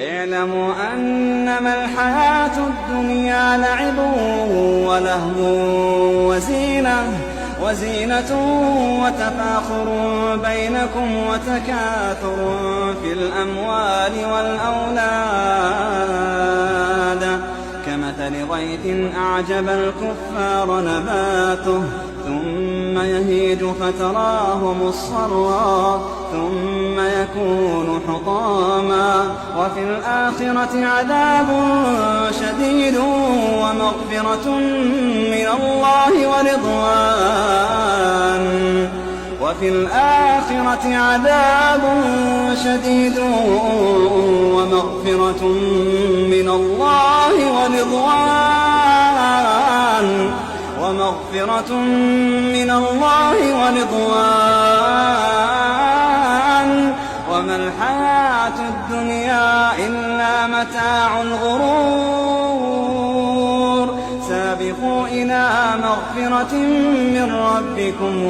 اعلموا أنما الحياة الدنيا لعب ولهو وزينة وتفاخر بينكم وتكاثر في الأموال والأولاد كمثل غيث أعجب الكفار نباته ثم يهيج فتراه مصفرا ثم يكون حطاما وفي الآخرة عذاب شديد ومغفرة من الله ورضوان وما الحياة الدنيا إلا متاع الغرور سابقوا إلى مغفرة من ربكم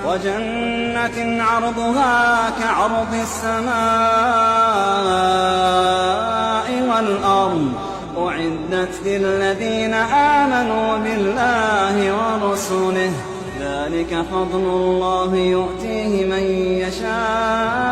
وجنة عرضها كعرض السماء والأرض أعدت للذين آمنوا بالله ورسوله ذلك فضل الله يؤتيه من يشاء